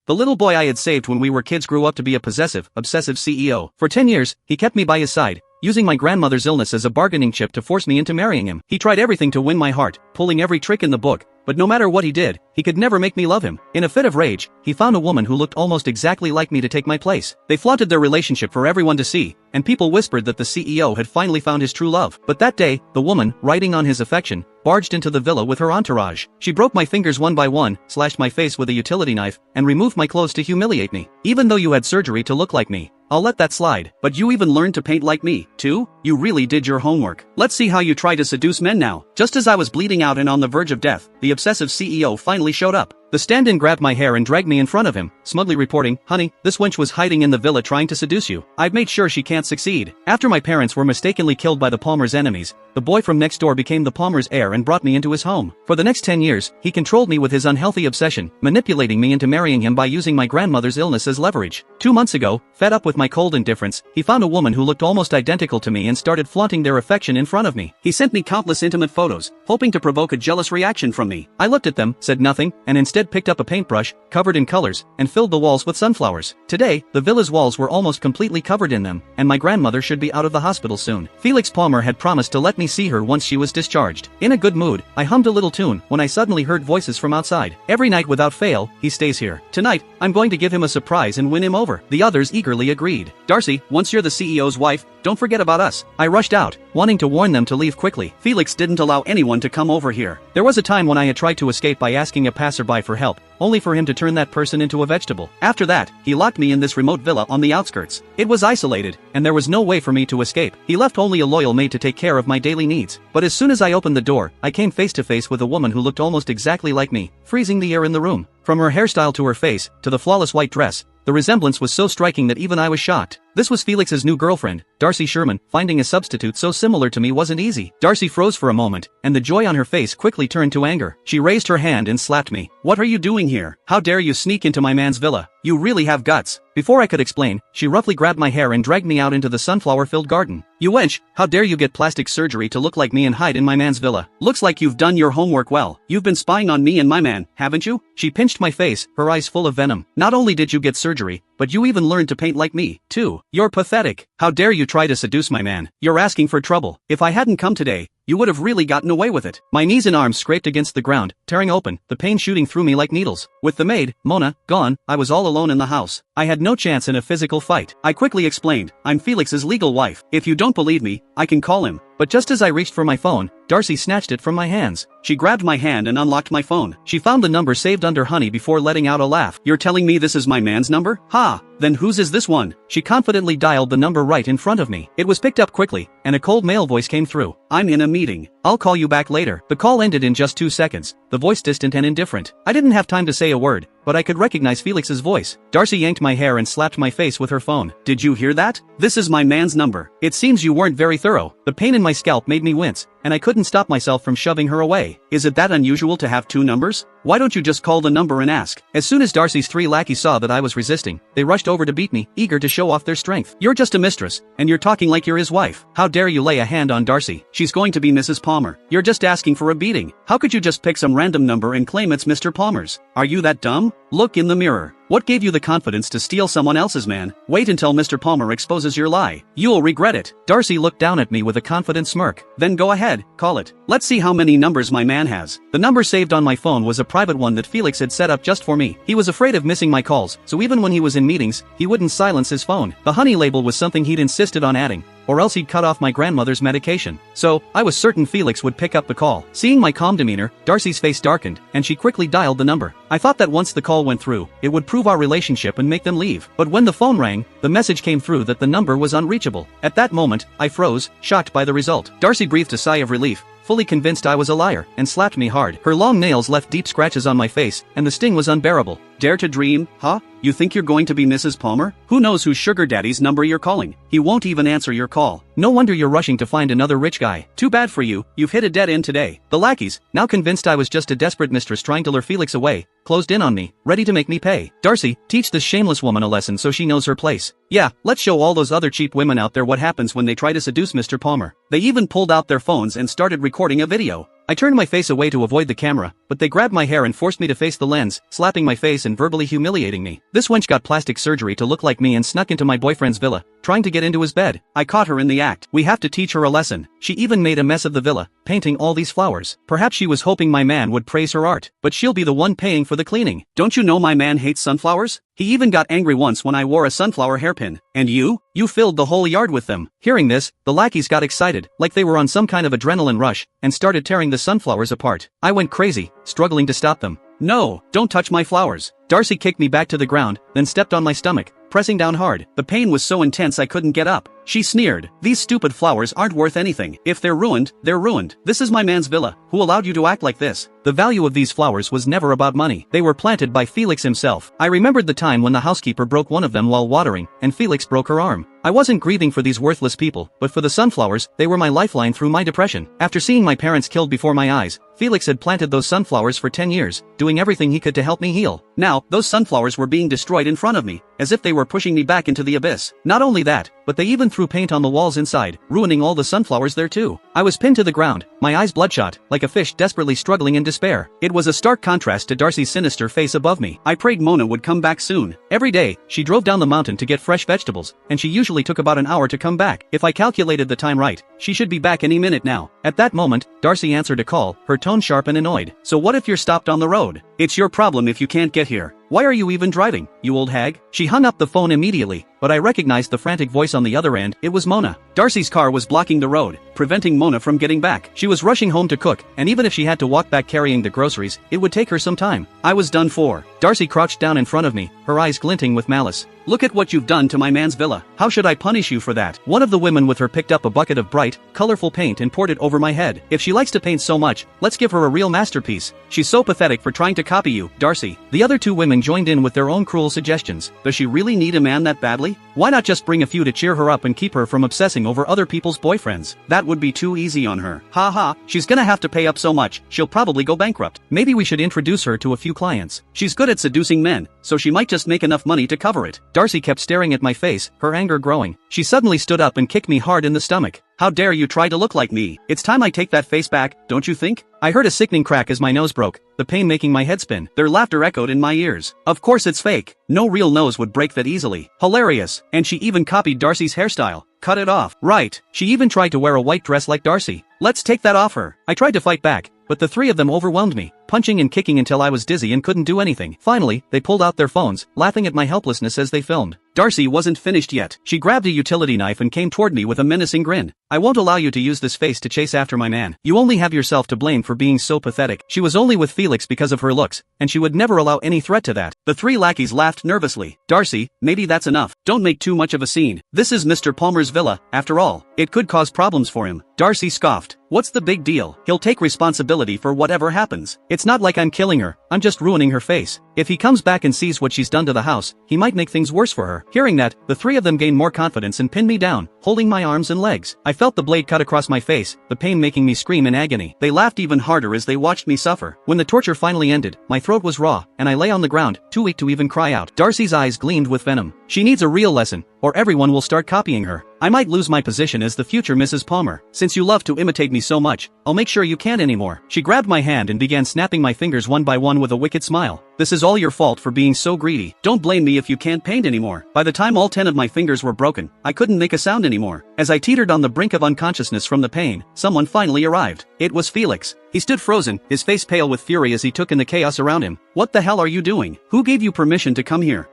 The little boy I had saved when we were kids grew up to be a possessive, obsessive CEO. For 10 years, he kept me by his side, using my grandmother's illness as a bargaining chip to force me into marrying him. He tried everything to win my heart, pulling every trick in the book, but no matter what he did, he could never make me love him. In a fit of rage, he found a woman who looked almost exactly like me to take my place. They flaunted their relationship for everyone to see, and people whispered that the CEO had finally found his true love. But that day, the woman, riding on his affection, barged into the villa with her entourage. She broke my fingers one by one, slashed my face with a utility knife, and removed my clothes to humiliate me. Even though you had surgery to look like me, I'll let that slide. But you even learned to paint like me, too? You really did your homework. Let's see how you try to seduce men now. Just as I was bleeding out and on the verge of death, the obsessive CEO finally showed up. The stand-in grabbed my hair and dragged me in front of him, smugly reporting, "Honey, this wench was hiding in the villa trying to seduce you. I've made sure she can't succeed." After my parents were mistakenly killed by the Palmers' enemies, the boy from next door became the Palmers' heir and brought me into his home. For the next 10 years, he controlled me with his unhealthy obsession, manipulating me into marrying him by using my grandmother's illness as leverage. 2 months ago, fed up with my cold indifference, he found a woman who looked almost identical to me and started flaunting their affection in front of me. He sent me countless intimate photos, hoping to provoke a jealous reaction from me. I looked at them, said nothing, and instead picked up a paintbrush, covered in colors, and filled the walls with sunflowers. Today, the villa's walls were almost completely covered in them, and my grandmother should be out of the hospital soon. Felix Palmer had promised to let me see her once she was discharged. In a good mood, I hummed a little tune when I suddenly heard voices from outside. Every night without fail, he stays here. Tonight, I'm going to give him a surprise and win him over. The others eagerly agreed. Darcy, once you're the CEO's wife, don't forget about us. I rushed out, wanting to warn them to leave quickly. Felix didn't allow anyone to come over here. There was a time when I had tried to escape by asking a passerby for help, only for him to turn that person into a vegetable. After that, he locked me in this remote villa on the outskirts. It was isolated, and there was no way for me to escape. He left only a loyal maid to take care of my daily needs. But as soon as I opened the door, I came face to face with a woman who looked almost exactly like me, freezing the air in the room. From her hairstyle to her face, to the flawless white dress, the resemblance was so striking that even I was shocked. This was Felix's new girlfriend, Darcy Sherman. Finding a substitute so similar to me wasn't easy. Darcy froze for a moment, and the joy on her face quickly turned to anger. She raised her hand and slapped me. "What are you doing here? How dare you sneak into my man's villa? You really have guts." Before I could explain, she roughly grabbed my hair and dragged me out into the sunflower-filled garden. "You wench, how dare you get plastic surgery to look like me and hide in my man's villa? Looks like you've done your homework well. You've been spying on me and my man, haven't you?" She pinched my face, her eyes full of venom. "Not only did you get surgery, but you even learned to paint like me, too. You're pathetic. How dare you try to seduce my man? You're asking for trouble. If I hadn't come today, you would have really gotten away with it." My knees and arms scraped against the ground, tearing open, the pain shooting through me like needles. With the maid, Mona, gone, I was all alone in the house. I had no chance in a physical fight. I quickly explained, "I'm Felix's legal wife. If you don't believe me, I can call him." But just as I reached for my phone, Darcy snatched it from my hands. She grabbed my hand and unlocked my phone. She found the number saved under Honey before letting out a laugh. "You're telling me this is my man's number? Ha! Then whose is this one?" She confidently dialed the number right in front of me. It was picked up quickly, and a cold male voice came through. "I'm in a meeting. I'll call you back later." The call ended in just 2 seconds, the voice distant and indifferent. I didn't have time to say a word, but I could recognize Felix's voice. Darcy yanked my hair and slapped my face with her phone. "Did you hear that? This is my man's number. It seems you weren't very thorough." The pain in my scalp made me wince, and I couldn't stop myself from shoving her away. "Is it that unusual to have 2 numbers? Why don't you just call the number and ask?" As soon as Darcy's 3 lackeys saw that I was resisting, they rushed over to beat me, eager to show off their strength. "You're just a mistress, and you're talking like you're his wife. How dare you lay a hand on Darcy? She's going to be Mrs. Palmer. You're just asking for a beating. How could you just pick some random number and claim it's Mr. Palmer's? Are you that dumb? Look in the mirror. What gave you the confidence to steal someone else's man? Wait until Mr. Palmer exposes your lie. You'll regret it." Darcy looked down at me with a confident smirk. "Then go ahead, call it. Let's see how many numbers my man has." The number saved on my phone was a private one that Felix had set up just for me. He was afraid of missing my calls, so even when he was in meetings, he wouldn't silence his phone. The Honey label was something he'd insisted on adding, or else he'd cut off my grandmother's medication. So, I was certain Felix would pick up the call. Seeing my calm demeanor, Darcy's face darkened, and she quickly dialed the number. I thought that once the call went through, it would prove our relationship and make them leave. But when the phone rang, the message came through that the number was unreachable. At that moment, I froze, shocked by the result. Darcy breathed a sigh of relief, fully convinced I was a liar, and slapped me hard. Her long nails left deep scratches on my face, and the sting was unbearable. "Dare to dream, huh? You think you're going to be Mrs. Palmer? Who knows whose sugar daddy's number you're calling? He won't even answer your call. No wonder you're rushing to find another rich guy. Too bad for you, you've hit a dead end today." The lackeys, now convinced I was just a desperate mistress trying to lure Felix away, closed in on me, ready to make me pay. "Darcy, teach this shameless woman a lesson so she knows her place. Yeah, let's show all those other cheap women out there what happens when they try to seduce Mr. Palmer." They even pulled out their phones and started recording a video. I turned my face away to avoid the camera, but they grabbed my hair and forced me to face the lens, slapping my face and verbally humiliating me. This wench got plastic surgery to look like me and snuck into my boyfriend's villa, trying to get into his bed. I caught her in the act. We have to teach her a lesson. She even made a mess of the villa, painting all these flowers. Perhaps she was hoping my man would praise her art, but she'll be the one paying for the cleaning. Don't you know my man hates sunflowers? He even got angry once when I wore a sunflower hairpin. And you? You filled the whole yard with them. Hearing this, the lackeys got excited, like they were on some kind of adrenaline rush, and started tearing the sunflowers apart. I went crazy, struggling to stop them. No, don't touch my flowers. Darcy kicked me back to the ground, then stepped on my stomach, pressing down hard. The pain was so intense I couldn't get up. She sneered. These stupid flowers aren't worth anything. If they're ruined, they're ruined. This is my man's villa. Who allowed you to act like this? The value of these flowers was never about money. They were planted by Felix himself. I remembered the time when the housekeeper broke one of them while watering, and Felix broke her arm. I wasn't grieving for these worthless people, but for the sunflowers, they were my lifeline through my depression. After seeing my parents killed before my eyes, Felix had planted those sunflowers for 10 years, doing everything he could to help me heal. Now, those sunflowers were being destroyed in front of me, as if they were pushing me back into the abyss. Not only that, but they even threw paint on the walls inside, ruining all the sunflowers there too. I was pinned to the ground, my eyes bloodshot, like a fish desperately struggling in despair. It was a stark contrast to Darcy's sinister face above me. I prayed Mona would come back soon. Every day, she drove down the mountain to get fresh vegetables, and she usually took about an hour to come back. If I calculated the time right, she should be back any minute now. At that moment, Darcy answered a call, her tone sharp and annoyed. So what if you're stopped on the road? It's your problem if you can't get here. Why are you even driving, you old hag? She hung up the phone immediately, but I recognized the frantic voice on the other end. It was Mona. Darcy's car was blocking the road, preventing Mona from getting back. She was rushing home to cook, and even if she had to walk back carrying the groceries, it would take her some time. I was done for. Darcy crouched down in front of me, her eyes glinting with malice. Look at what you've done to my man's villa. How should I punish you for that? One of the women with her picked up a bucket of bright, colorful paint and poured it over my head. If she likes to paint so much, let's give her a real masterpiece. She's so pathetic for trying to copy you, Darcy. The other two women joined in with their own cruel suggestions. Does she really need a man that badly? Why not just bring a few to cheer her up and keep her from obsessing over other people's boyfriends? That would be too easy on her. Ha ha, she's gonna have to pay up so much, she'll probably go bankrupt. Maybe we should introduce her to a few clients. She's good at seducing men, so she might just make enough money to cover it. Darcy kept staring at my face, her anger growing. She suddenly stood up and kicked me hard in the stomach. How dare you try to look like me? It's time I take that face back, don't you think? I heard a sickening crack as my nose broke, the pain making my head spin. Their laughter echoed in my ears. Of course it's fake. No real nose would break that easily. Hilarious. And she even copied Darcy's hairstyle. Cut it off. Right. She even tried to wear a white dress like Darcy. Let's take that off her. I tried to fight back, but the three of them overwhelmed me, punching and kicking until I was dizzy and couldn't do anything. Finally, they pulled out their phones, laughing at my helplessness as they filmed. Darcy wasn't finished yet. She grabbed a utility knife and came toward me with a menacing grin. I won't allow you to use this face to chase after my man. You only have yourself to blame for being so pathetic. She was only with Felix because of her looks, and she would never allow any threat to that. The three lackeys laughed nervously. Darcy, maybe that's enough. Don't make too much of a scene. This is Mr. Palmer's villa, after all. It could cause problems for him. Darcy scoffed. What's the big deal? He'll take responsibility for whatever happens. It's not like I'm killing her, I'm just ruining her face. If he comes back and sees what she's done to the house, he might make things worse for her. Hearing that, the three of them gained more confidence and pinned me down, holding my arms and legs. I felt the blade cut across my face, the pain making me scream in agony. They laughed even harder as they watched me suffer. When the torture finally ended, my throat was raw, and I lay on the ground, too weak to even cry out. Darcy's eyes gleamed with venom. She needs a real lesson, or everyone will start copying her. I might lose my position as the future Mrs. Palmer. Since you love to imitate me so much, I'll make sure you can't anymore. She grabbed my hand and began snapping my fingers one by one with a wicked smile. This is all your fault for being so greedy. Don't blame me if you can't paint anymore. By the time all 10 of my fingers were broken, I couldn't make a sound anymore. As I teetered on the brink of unconsciousness from the pain, someone finally arrived. It was Felix. He stood frozen, his face pale with fury as he took in the chaos around him. What the hell are you doing? Who gave you permission to come here?